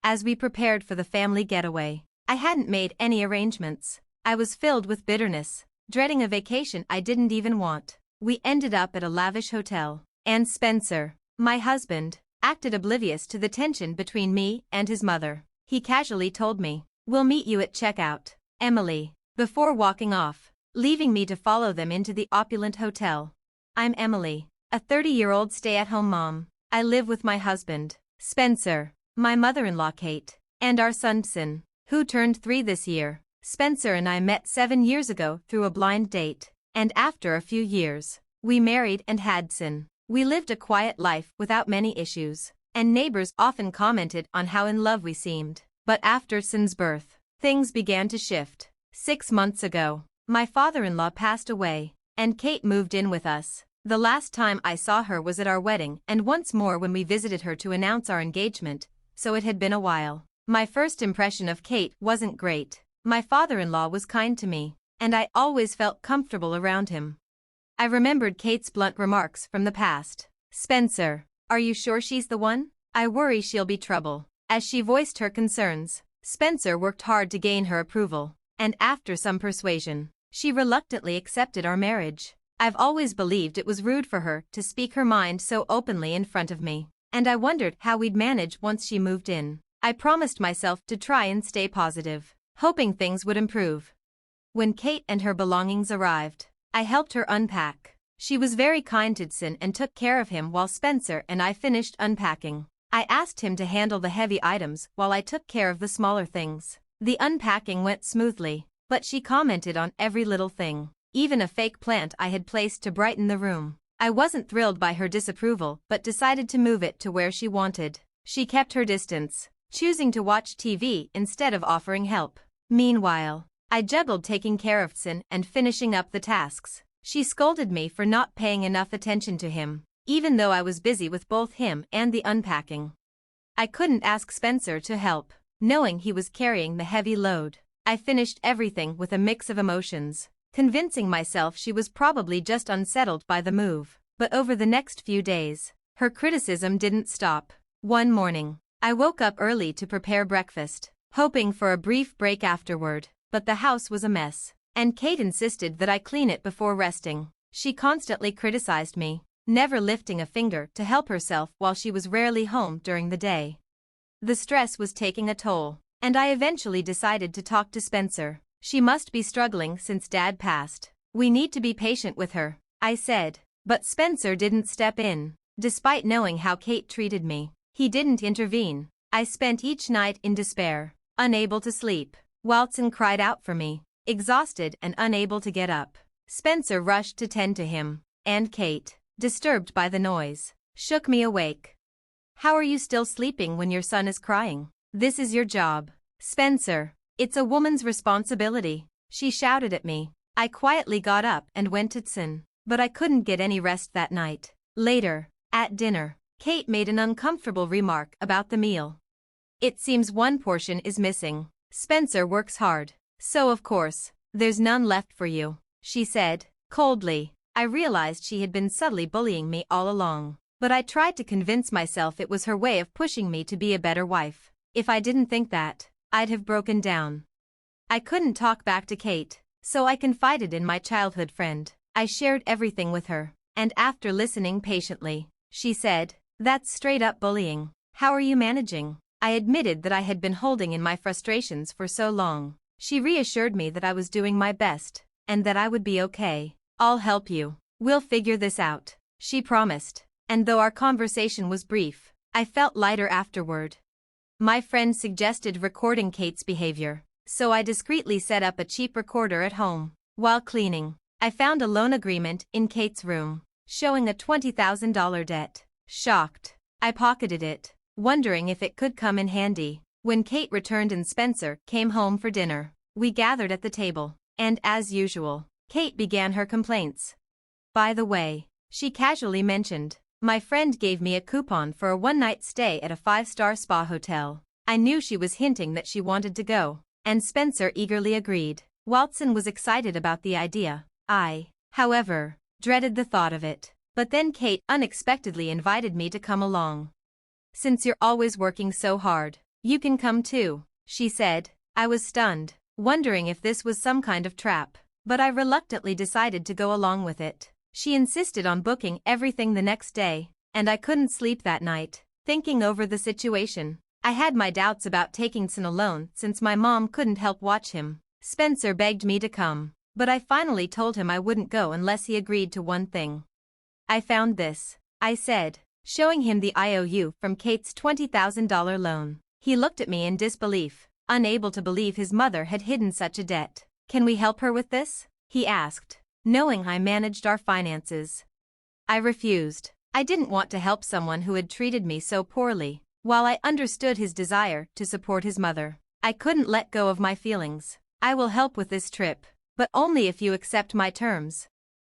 as we prepared for the family getaway. I hadn't made any arrangements. I was filled with bitterness, dreading a vacation I didn't even want. We ended up at a lavish hotel, and Spencer, my husband, acted oblivious to the tension between me and his mother. He casually told me, "We'll meet you at checkout, Emily," before walking off, leaving me to follow them into the opulent hotel. I'm Emily, a 30-year-old stay-at-home mom. I live with my husband, Spencer, my mother-in-law Kate, and our son Sin, who turned 3 this year. Spencer and I met 7 years ago through a blind date, and after a few years, we married and had Sin. We lived a quiet life without many issues, and neighbors often commented on how in love we seemed. But after Sin's birth, things began to shift. 6 months ago, my father-in-law passed away, and Kate moved in with us. The last time I saw her was at our wedding and once more when we visited her to announce our engagement, so it had been a while. My first impression of Kate wasn't great. My father-in-law was kind to me, and I always felt comfortable around him. I remembered Kate's blunt remarks from the past. "Spencer, are you sure she's the one? I worry she'll be trouble." As she voiced her concerns, Spencer worked hard to gain her approval, and after some persuasion, she reluctantly accepted our marriage. I've always believed it was rude for her to speak her mind so openly in front of me, and I wondered how we'd manage once she moved in. I promised myself to try and stay positive, hoping things would improve. When Kate and her belongings arrived, I helped her unpack. She was very kind to Sin and took care of him while Spencer and I finished unpacking. I asked him to handle the heavy items while I took care of the smaller things. The unpacking went smoothly, but she commented on every little thing, even a fake plant I had placed to brighten the room. I wasn't thrilled by her disapproval but decided to move it to where she wanted. She kept her distance, choosing to watch TV instead of offering help. Meanwhile, I juggled taking care of Sin and finishing up the tasks. She scolded me for not paying enough attention to him, even though I was busy with both him and the unpacking. I couldn't ask Spencer to help, knowing he was carrying the heavy load. I finished everything with a mix of emotions, convincing myself she was probably just unsettled by the move. But over the next few days, her criticism didn't stop. One morning, I woke up early to prepare breakfast, hoping for a brief break afterward, but the house was a mess, and Kate insisted that I clean it before resting. She constantly criticized me, never lifting a finger to help herself while she was rarely home during the day. The stress was taking a toll, and I eventually decided to talk to Spencer. She must be struggling since Dad passed. "We need to be patient with her," I said. But Spencer didn't step in. Despite knowing how Kate treated me, he didn't intervene. I spent each night in despair, unable to sleep. Walton cried out for me, exhausted and unable to get up. Spencer rushed to tend to him, and Kate, disturbed by the noise, shook me awake. "How are you still sleeping when your son is crying? This is your job, Spencer. It's a woman's responsibility," she shouted at me. I quietly got up and went to Sin, but I couldn't get any rest that night. Later, at dinner, Kate made an uncomfortable remark about the meal. "It seems one portion is missing. Spencer works hard, so of course, there's none left for you," she said, coldly. I realized she had been subtly bullying me all along, but I tried to convince myself it was her way of pushing me to be a better wife. If I didn't think that, I'd have broken down. I couldn't talk back to Kate, so I confided in my childhood friend. I shared everything with her, and after listening patiently, she said, "That's straight-up bullying. How are you managing?" I admitted that I had been holding in my frustrations for so long. She reassured me that I was doing my best, and that I would be okay. "I'll help you. We'll figure this out," she promised, and though our conversation was brief, I felt lighter afterward. My friend suggested recording Kate's behavior, so I discreetly set up a cheap recorder at home. While cleaning, I found a loan agreement in Kate's room, showing a $20,000 debt. Shocked, I pocketed it, wondering if it could come in handy. When Kate returned and Spencer came home for dinner, we gathered at the table, and as usual, Kate began her complaints. "By the way," she casually mentioned, "my friend gave me a coupon for a one-night stay at a 5-star spa hotel." I knew she was hinting that she wanted to go, and Spencer eagerly agreed. Walton was excited about the idea. I, however, dreaded the thought of it. But then Kate unexpectedly invited me to come along. "Since you're always working so hard, You can come too, she said. I was stunned, wondering if this was some kind of trap, but I reluctantly decided to go along with it. She insisted on booking everything the next day, and I couldn't sleep that night, thinking over the situation. I had my doubts about taking Son alone since my mom couldn't help watch him. Spencer begged me to come, but I finally told him I wouldn't go unless he agreed to one thing. I found this, I said, showing him the IOU from Kate's $20,000 loan. He looked at me in disbelief, unable to believe his mother had hidden such a debt. Can we help her with this? He asked, knowing I managed our finances. I refused. I didn't want to help someone who had treated me so poorly. While I understood his desire to support his mother, I couldn't let go of my feelings. I will help with this trip, but only if you accept my terms.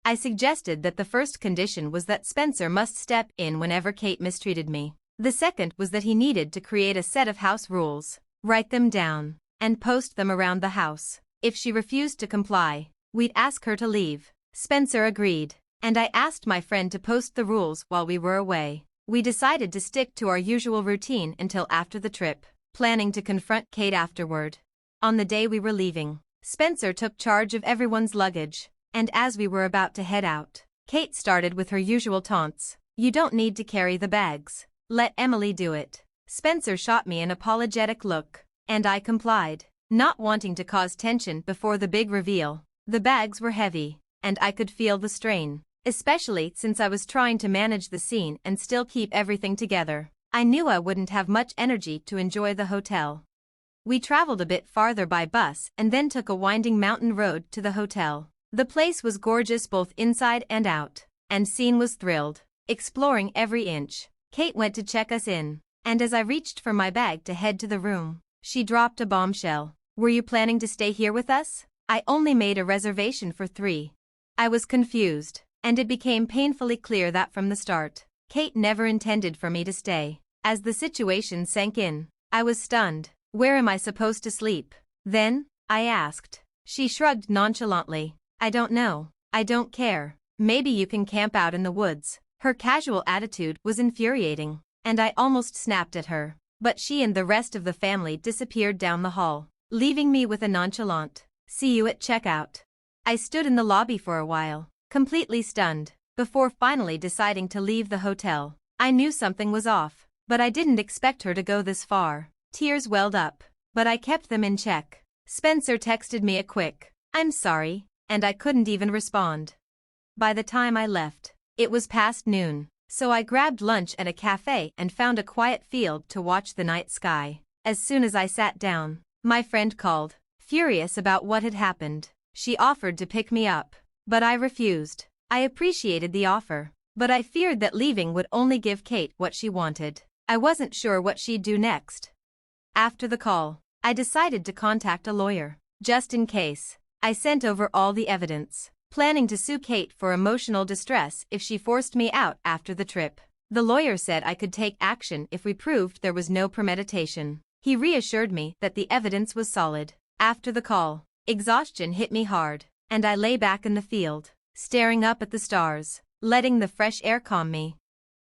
I suggested that the first condition was that Spencer must step in whenever Kate mistreated me. The second was that he needed to create a set of house rules, write them down, and post them around the house. If she refused to comply, we'd ask her to leave. Spencer agreed, and I asked my friend to post the rules while we were away. We decided to stick to our usual routine until after the trip, planning to confront Kate afterward. On the day we were leaving, Spencer took charge of everyone's luggage, and as we were about to head out, Kate started with her usual taunts. You don't need to carry the bags. Let Emily do it. Spencer shot me an apologetic look, and I complied, not wanting to cause tension before the big reveal. The bags were heavy, and I could feel the strain, especially since I was trying to manage the scene and still keep everything together. I knew I wouldn't have much energy to enjoy the hotel. We traveled a bit farther by bus and then took a winding mountain road to the hotel. The place was gorgeous both inside and out, and Scene was thrilled, exploring every inch. Kate went to check us in, and as I reached for my bag to head to the room, she dropped a bombshell. Were you planning to stay here with us? I only made a reservation for 3. I was confused, and it became painfully clear that from the start, Kate never intended for me to stay. As the situation sank in, I was stunned. Where am I supposed to sleep? Then, I asked. She shrugged nonchalantly. I don't know. I don't care. Maybe you can camp out in the woods. Her casual attitude was infuriating, and I almost snapped at her. But she and the rest of the family disappeared down the hall, leaving me with a nonchalant, "See you at checkout." I stood in the lobby for a while, completely stunned, before finally deciding to leave the hotel. I knew something was off, but I didn't expect her to go this far. Tears welled up, but I kept them in check. Spencer texted me a quick, "I'm sorry," and I couldn't even respond. By the time I left, it was past noon, so I grabbed lunch at a cafe and found a quiet field to watch the night sky. As soon as I sat down, my friend called, furious about what had happened. She offered to pick me up, but I refused. I appreciated the offer, but I feared that leaving would only give Kate what she wanted. I wasn't sure what she'd do next. After the call, I decided to contact a lawyer, just in case. I sent over all the evidence, planning to sue Kate for emotional distress if she forced me out after the trip. The lawyer said I could take action if we proved there was no premeditation. He reassured me that the evidence was solid. After the call, exhaustion hit me hard, and I lay back in the field, staring up at the stars, letting the fresh air calm me.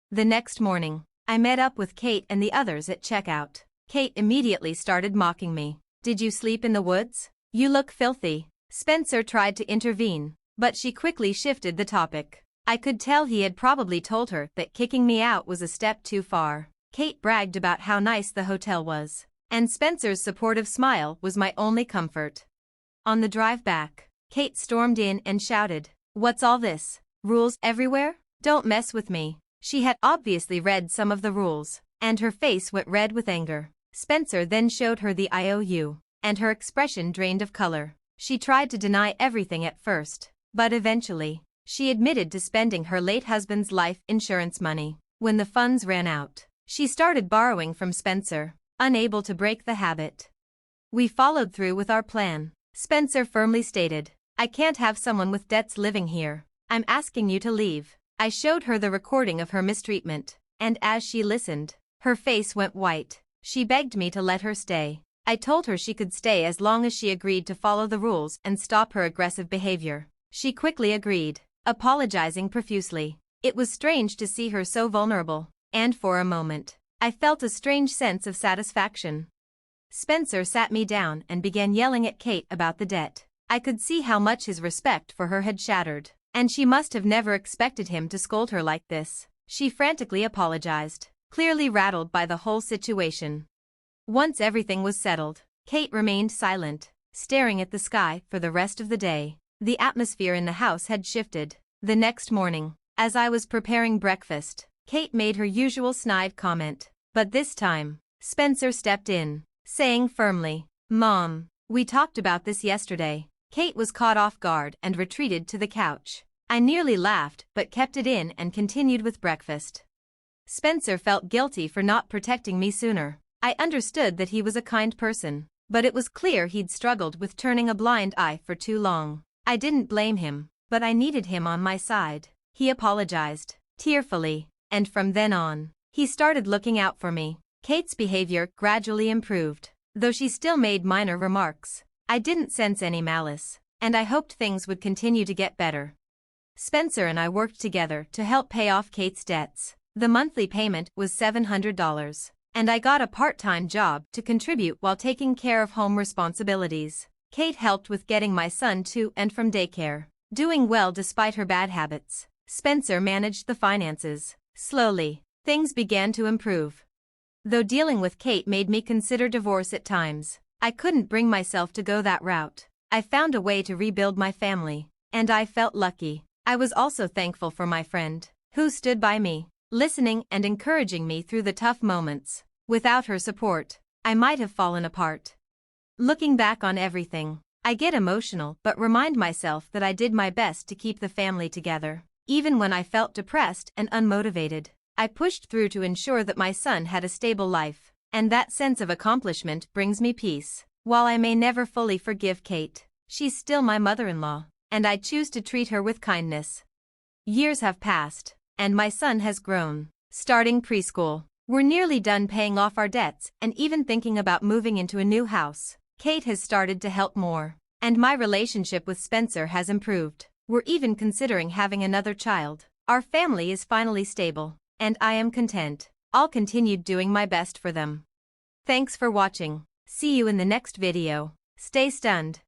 The next morning, I met up with Kate and the others at checkout. Kate immediately started mocking me. "Did you sleep in the woods? You look filthy." Spencer tried to intervene, but she quickly shifted the topic. I could tell he had probably told her that kicking me out was a step too far. Kate bragged about how nice the hotel was, and Spencer's supportive smile was my only comfort. On the drive back, Kate stormed in and shouted, "What's all this? Rules everywhere? Don't mess with me." She had obviously read some of the rules, and her face went red with anger. Spencer then showed her the IOU, and her expression drained of color. She tried to deny everything at first, but eventually, she admitted to spending her late husband's life insurance money. When the funds ran out, she started borrowing from Spencer, unable to break the habit. We followed through with our plan. Spencer firmly stated, "I can't have someone with debts living here. I'm asking you to leave." I showed her the recording of her mistreatment, and as she listened, her face went white. She begged me to let her stay. I told her she could stay as long as she agreed to follow the rules and stop her aggressive behavior. She quickly agreed, apologizing profusely. It was strange to see her so vulnerable, and for a moment, I felt a strange sense of satisfaction. Spencer sat me down and began yelling at Kate about the debt. I could see how much his respect for her had shattered, and she must have never expected him to scold her like this. She frantically apologized, clearly rattled by the whole situation. Once everything was settled, Kate remained silent, staring at the sky for the rest of the day. The atmosphere in the house had shifted. The next morning, as I was preparing breakfast, Kate made her usual snide comment, but this time, Spencer stepped in, saying firmly, "Mom, we talked about this yesterday." Kate was caught off guard and retreated to the couch. I nearly laughed but kept it in and continued with breakfast. Spencer felt guilty for not protecting me sooner. I understood that he was a kind person, but it was clear he'd struggled with turning a blind eye for too long. I didn't blame him, but I needed him on my side. He apologized, tearfully, and from then on, he started looking out for me. Kate's behavior gradually improved, though she still made minor remarks. I didn't sense any malice, and I hoped things would continue to get better. Spencer and I worked together to help pay off Kate's debts. The monthly payment was $700, and I got a part-time job to contribute while taking care of home responsibilities. Kate helped with getting my son to and from daycare, doing well despite her bad habits. Spencer managed the finances. Slowly, things began to improve. Though dealing with Kate made me consider divorce at times, I couldn't bring myself to go that route. I found a way to rebuild my family, and I felt lucky. I was also thankful for my friend, who stood by me, listening and encouraging me through the tough moments. Without her support, I might have fallen apart. Looking back on everything, I get emotional but remind myself that I did my best to keep the family together. Even when I felt depressed and unmotivated, I pushed through to ensure that my son had a stable life, and that sense of accomplishment brings me peace. While I may never fully forgive Kate, she's still my mother-in-law, and I choose to treat her with kindness. Years have passed, and my son has grown. Starting preschool, we're nearly done paying off our debts and even thinking about moving into a new house. Kate has started to help more, and my relationship with Spencer has improved. We're even considering having another child. Our family is finally stable, and I am content. I'll continue doing my best for them. Thanks for watching. See you in the next video. Stay stunned.